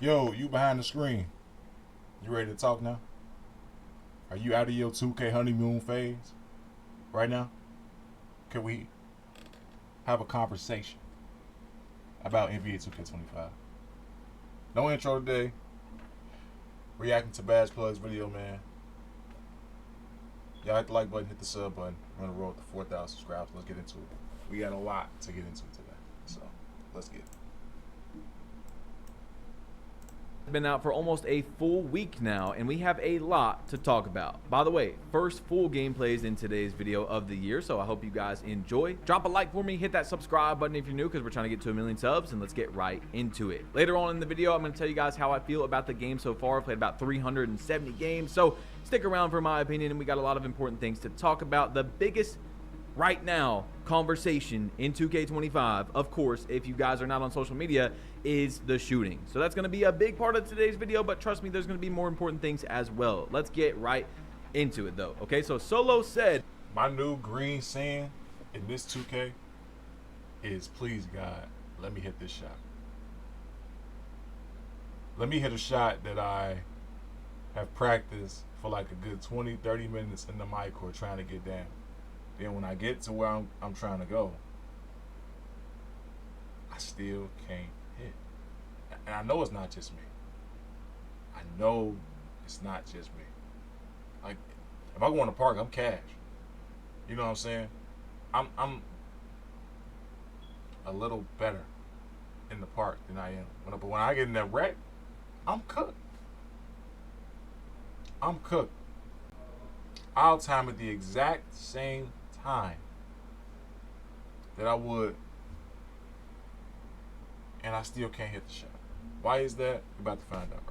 Yo, you behind the screen. You ready to talk now? Are you out of your 2K honeymoon phase right now? Can we have a conversation about NBA 2K25? No intro today. Reacting to Badge Plugs video, man. Y'all hit the like button, hit the sub button. We're on the road to 4,000 subscribers. Let's get into it. We got a lot to get into today. So, let's get it. Been out for almost a full week now, and we have a lot to talk about. By the way, first full gameplays in today's video of the year, so I hope you guys enjoy. Drop a like for me, hit that subscribe button if you're new, because we're trying to get to 1 million subs, and let's get right into it. Later on in the video, I'm going to tell you guys how I feel about the game so far. I've played about 370 games, so stick around for my opinion, and we got a lot of important things to talk about. The biggest right now conversation in 2K25, of course, if you guys are not on social media, is the shooting. So that's going to be a big part of today's video, but trust me, there's going to be more important things as well. Let's get right into it though. Okay, so Solo said, my new green saying in this 2K is, please God, let me hit this shot. Let me hit a shot that I have practiced for like a good 20-30 minutes in the mic court trying to get down. Then when I get to where I'm trying to go, I still can't hit. And I know it's not just me. I know it's not just me. Like, if I go in the park, I'm cash. You know what I'm saying? I'm a little better in the park than I am. But when I get in that wreck, I'm cooked. I'm cooked. I'll time it the exact same time that I would, and I still can't hit the shot. Why is that? We're about to find out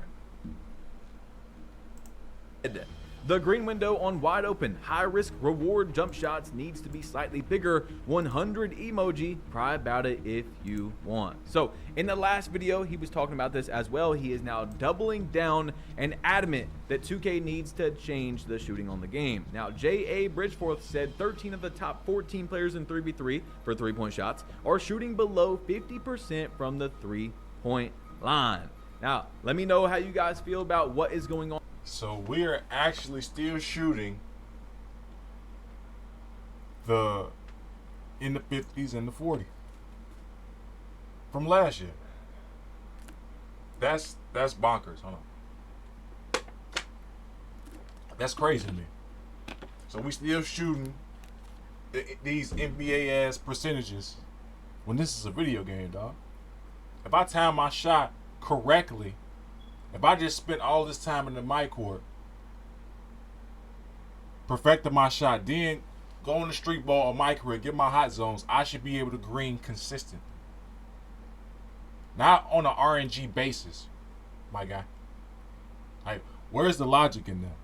right now. the green window on wide open, high risk reward jump shots needs to be slightly bigger. 100 emoji, cry about it if you want. So in the last video, he was talking about this as well. He is now doubling down and adamant that 2K needs to change the shooting on the game. Now, J.A. Bridgeforth said 13 of the top 14 players in 3v3 for 3-point shots are shooting below 50% from the 3-point line. Now, let me know how you guys feel about what is going on. So we are actually still shooting in the 50s and the 40s from last year. That's bonkers. Hold on. That's crazy to me. So we still shooting these NBA ass percentages when this is a video game, dog. If I time my shot correctly, if I just spent all this time in the mic court, perfected my shot, then go on the street ball or mic court, get my hot zones, I should be able to green consistent. Not on an RNG basis, my guy. Like, where's the logic in that?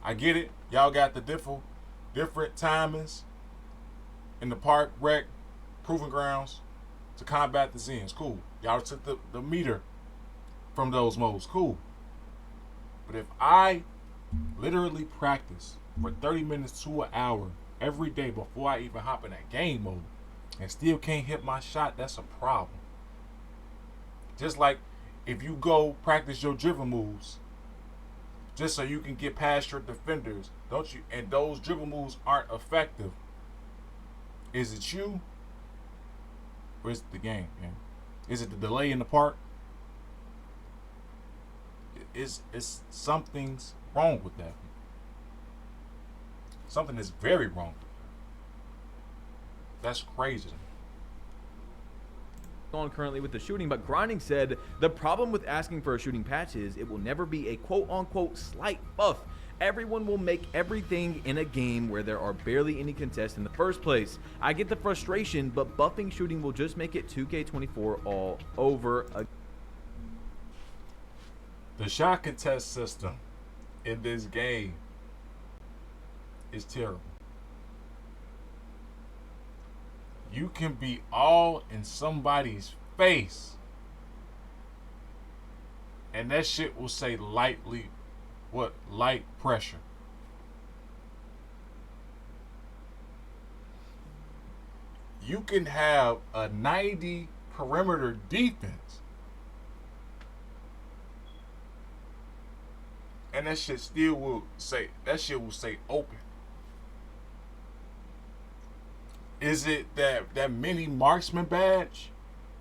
I get it. Y'all got the different timings in the park, rec, proving grounds to combat the Zens. Cool. Y'all took the meter from those modes. Cool. But if I literally practice for 30 minutes to an hour every day before I even hop in that game mode and still can't hit my shot, that's a problem. Just like if you go practice your dribble moves just so you can get past your defenders, don't you? And those dribble moves aren't effective. Is it you? Or is it the game, man? Is it the delay in the park? It's something's wrong with that. Something is very wrong with that. That's crazy. On currently with the shooting, but Grinding said the problem with asking for a shooting patch is it will never be a quote-unquote slight buff. Everyone will make everything in a game where there are barely any contests in the first place. I get the frustration, but buffing shooting will just make it 2K24 all over again. The shot contest system in this game is terrible. You can be all in somebody's face, and that shit will say light pressure. You can have a 90 perimeter defense and that shit still will say open. Is it that mini marksman badge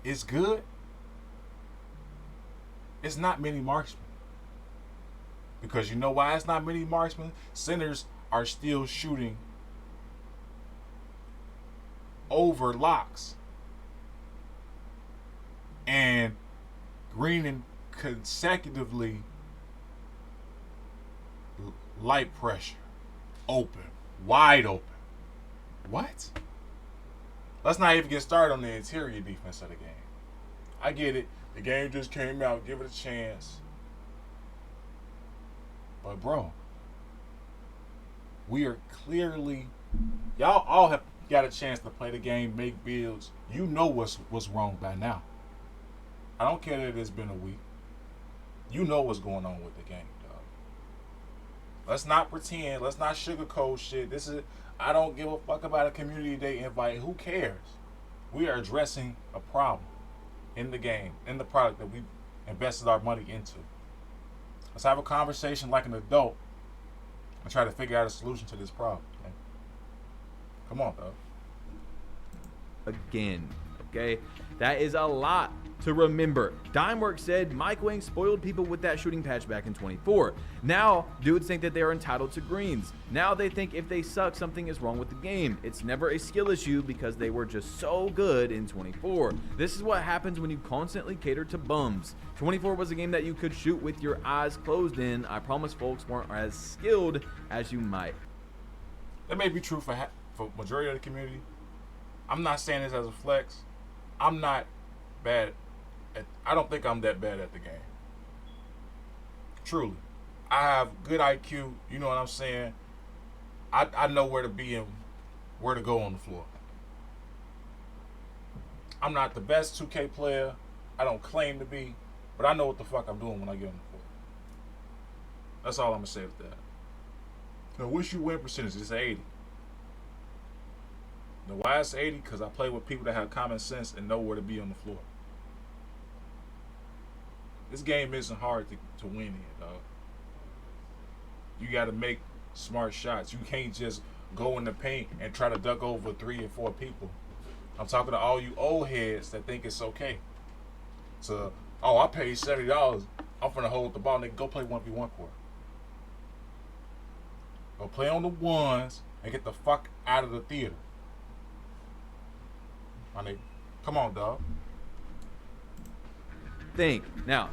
is good? It's not mini marksman. Because you know why it's not mini marksman? Centers are still shooting over locks and greening consecutively light pressure, open, wide open. What? Let's not even get started on the interior defense of the game. I get it. The game just came out. Give it a chance. But bro, we are clearly, y'all all have got a chance to play the game, make builds. You know what's wrong by now. I don't care that it's been a week. You know what's going on with the game, dog. Let's not pretend. Let's not sugarcoat shit. I don't give a fuck about a community day invite. Who cares? We are addressing a problem in the game, in the product that we invested our money into. Let's have a conversation like an adult and try to figure out a solution to this problem. Okay? Come on, dog. Again, okay? That is a lot to remember. Dimeworks said Mike Wang spoiled people with that shooting patch back in 24. Now, dudes think that they are entitled to greens. Now they think if they suck, something is wrong with the game. It's never a skill issue because they were just so good in 24. This is what happens when you constantly cater to bums. 24 was a game that you could shoot with your eyes closed in. I promise folks weren't as skilled as you might. That may be true for majority of the community. I'm not saying this as a flex. I'm not bad. I don't think I'm that bad at the game. Truly. I have good IQ. You know what I'm saying? I know where to be and where to go on the floor. I'm not the best 2K player. I don't claim to be. But I know what the fuck I'm doing when I get on the floor. That's all I'm going to say with that. Now, what's your win percentage? It's 80. Now, why it's 80? Because I play with people that have common sense and know where to be on the floor. This game isn't hard to win in, dog. You got to make smart shots. You can't just go in the paint and try to duck over 3 or 4 people. I'm talking to all you old heads that think it's okay. So, I paid $70. I'm finna hold the ball. Nigga, go play 1v1 court. Go play on the ones and get the fuck out of the theater. My nigga, come on, dog. Now,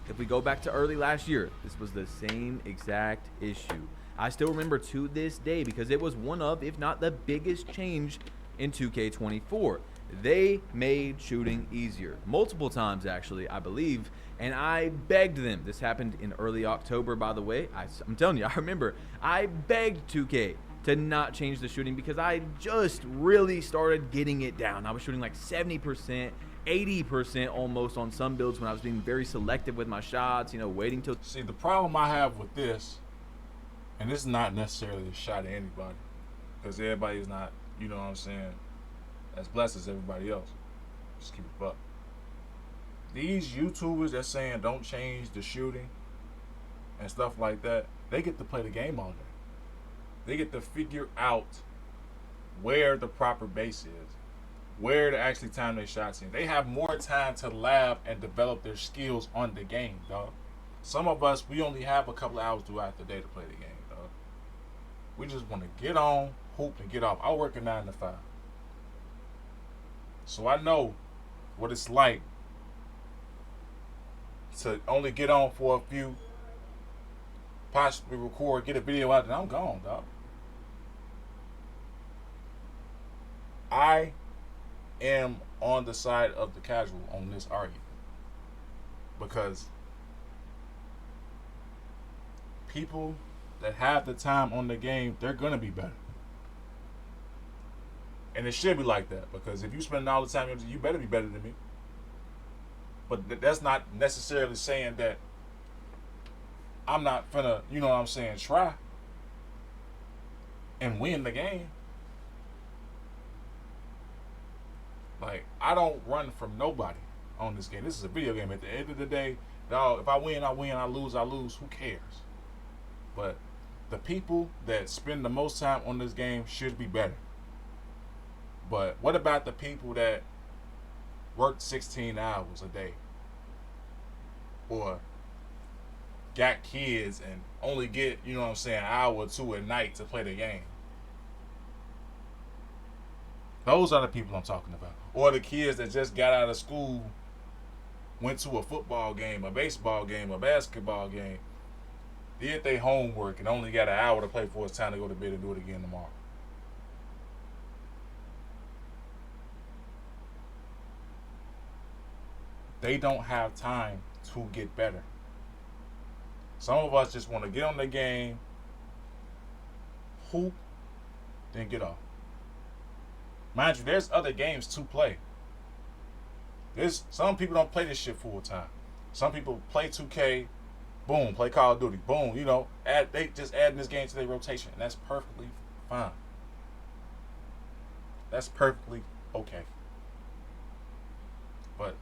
if we go back to early last year, this was the same exact issue. I still remember to this day because it was one of, if not the biggest change in 2K24. They made shooting easier. Multiple times, actually, I believe. And I begged them. This happened in early October, by the way. I'm telling you, I remember. I begged 2K to not change the shooting because I just really started getting it down. I was shooting like 70%. 80% almost on some builds when I was being very selective with my shots, waiting till... See, the problem I have with this, and this is not necessarily a shot at anybody, because everybody is not, you know what I'm saying, as blessed as everybody else. Just keep it up. These YouTubers that saying don't change the shooting and stuff like that, they get to play the game all day. They get to figure out where the proper base is, where to actually time their shots in. They have more time to lab and develop their skills on the game, dog. Some of us, we only have a couple of hours throughout the day to play the game, dog. We just want to get on, hoop, and get off. I work a 9 to 5. So I know what it's like to only get on for a few, possibly record, get a video out, and I'm gone, dog. I am on the side of the casual on this argument because people that have the time on the game, they're gonna be better, and it should be like that because if you spend all the time, you better be better than me. But that's not necessarily saying that I'm not finna, you know what I'm saying, try and win the game. Like, I don't run from nobody on this game. This is a video game. At the end of the day, dog, if I win, I win. I lose, I lose. Who cares? But the people that spend the most time on this game should be better. But what about the people that work 16 hours a day? Or got kids and only get, you know what I'm saying, an hour or two at night to play the game? Those are the people I'm talking about. Or the kids that just got out of school, went to a football game, a baseball game, a basketball game, did their homework, and only got an hour to play before it's time to go to bed and do it again tomorrow. They don't have time to get better. Some of us just want to get on the game, hoop, then get off. Mind you, there's other games to play. There's some people don't play this shit full time. Some people play 2K, boom, play Call of Duty, boom, you know, they just adding this game to their rotation, and that's perfectly fine. That's perfectly okay. But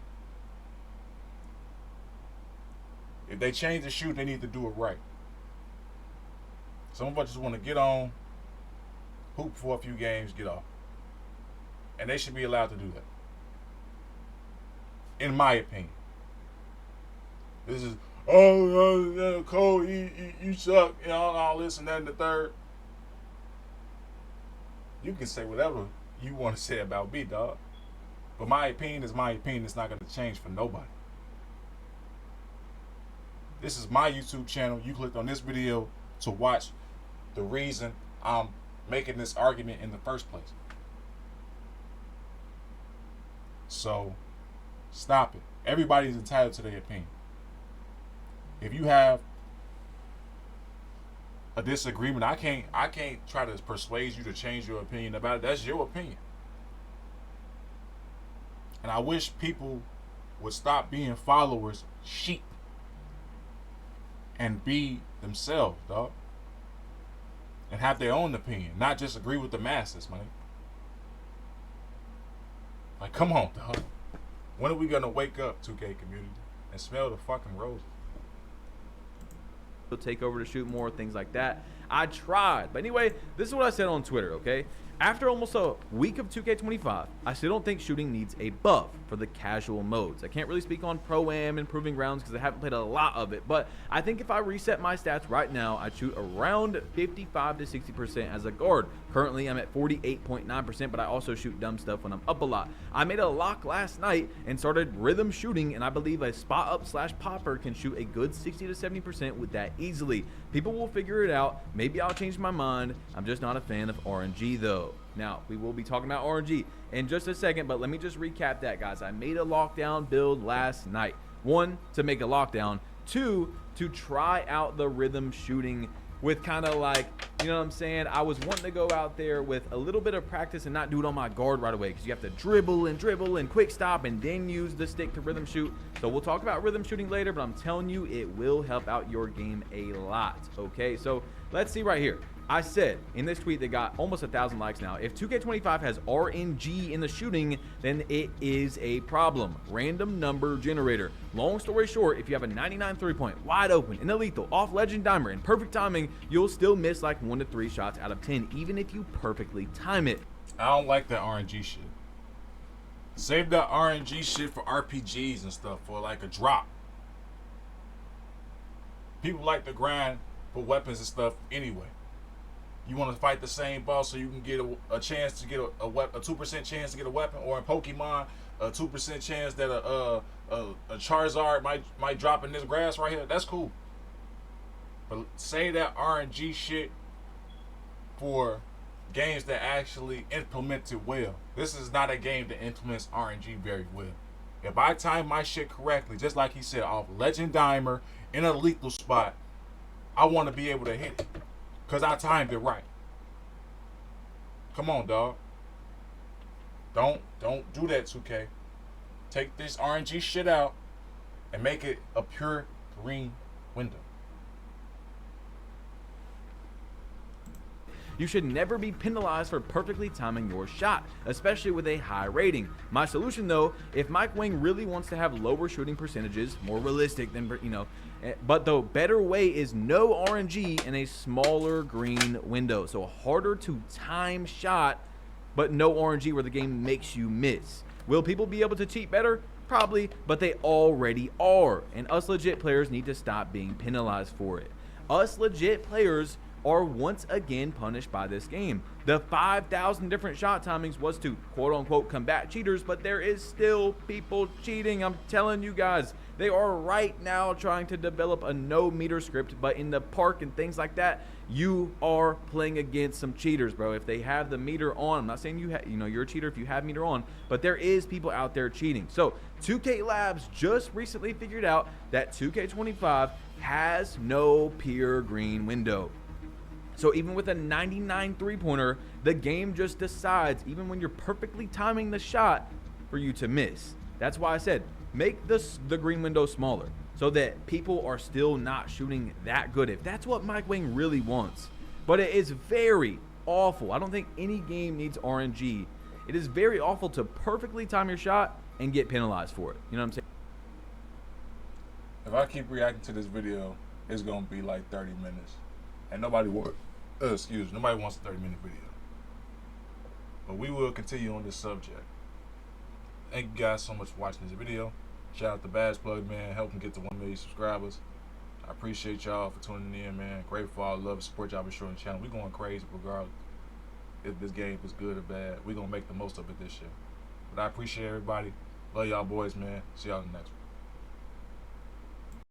if they change the shoot, they need to do it right. Some of us just want to get on, hoop for a few games, get off. And they should be allowed to do that. In my opinion. This is, Cole, you suck, you know, all this and that and the third. You can say whatever you want to say about me, dog. But my opinion is my opinion. It's not going to change for nobody. This is my YouTube channel. You clicked on this video to watch the reason I'm making this argument in the first place. So, stop it. Everybody's entitled to their opinion. If you have a disagreement, I can't try to persuade you to change your opinion about it. That's your opinion. And I wish people would stop being followers, sheep, and be themselves, dog. And have their own opinion, not just agree with the masses, man. Like, come on, dog. When are we gonna wake up, 2K community, and smell the fucking roses? Take over to shoot more, things like that. I tried. But anyway, this is what I said on Twitter, okay? After almost a week of 2K25, I still don't think shooting needs a buff for the casual modes. I can't really speak on Pro-Am and Proving Grounds because I haven't played a lot of it, but I think if I reset my stats right now, I'd shoot around 55 to 60% as a guard. Currently, I'm at 48.9%, but I also shoot dumb stuff when I'm up a lot. I made a lock last night and started rhythm shooting, and I believe a spot up / popper can shoot a good 60 to 70% with that easily. People will figure it out. Maybe I'll change my mind. I'm just not a fan of RNG though. Now, we will be talking about RNG in just a second, but let me just recap that, guys. I made a lockdown build last night. 1, to make a lockdown. 2, to try out the rhythm shooting with kind of like, you know what I'm saying? I was wanting to go out there with a little bit of practice and not do it on my guard right away because you have to dribble and quick stop and then use the stick to rhythm shoot. So we'll talk about rhythm shooting later, but I'm telling you, it will help out your game a lot, okay? So let's see right here. I said in this tweet that got almost 1,000 likes now, if 2K25 has RNG in the shooting, then it is a problem. Random number generator. Long story short, if you have a 99 3-point, wide open, in a lethal, off legend dimer, and perfect timing, you'll still miss like 1 to 3 shots out of 10, even if you perfectly time it. I don't like that RNG shit. Save that RNG shit for RPGs and stuff, for like a drop. People like to grind for weapons and stuff anyway. You want to fight the same boss so you can get a chance to get a 2% chance to get a weapon, or in Pokemon, a 2% chance that a Charizard might drop in this grass right here. That's cool. But say that RNG shit for games that actually implement it well. This is not a game that implements RNG very well. If I time my shit correctly, just like he said, off Legend Dimer in a lethal spot, I want to be able to hit it. Because I timed it right. Come on, dog. Don't do that, 2K. Take this RNG shit out and make it a pure green window. You should never be penalized for perfectly timing your shot, especially with a high rating. My solution though, if Mike Wang really wants to have lower shooting percentages, more realistic than, but the better way is no RNG in a smaller green window. So a harder to time shot, but no RNG where the game makes you miss. Will people be able to cheat better? Probably, but they already are. And us legit players need to stop being penalized for it. Us legit players are once again punished by this game. The 5,000 different shot timings was to quote unquote combat cheaters, but there is still people cheating. I'm telling you guys, they are right now trying to develop a no meter script, but in the park and things like that, you are playing against some cheaters, bro. If they have the meter on, I'm not saying you're a cheater if you have meter on, but there is people out there cheating. So 2K Labs just recently figured out that 2K25 has no pure green window. So even with a 99 three-pointer, the game just decides, even when you're perfectly timing the shot, for you to miss. That's why I said, make the green window smaller so that people are still not shooting that good, if that's what Mike Wang really wants. But it is very awful. I don't think any game needs RNG. It is very awful to perfectly time your shot and get penalized for it. You know what I'm saying? If I keep reacting to this video, it's gonna be like 30 minutes, and nobody wants a 30-minute video. But we will continue on this subject. Thank you guys so much for watching this video. Shout out to Bass Plug, man, helping get to 1 million subscribers. I appreciate y'all for tuning in, man. Grateful, I love support y'all for sure on the channel. We going crazy regardless if this game is good or bad. We gonna make the most of it this year. But I appreciate everybody. Love y'all boys, man. See y'all in the next one.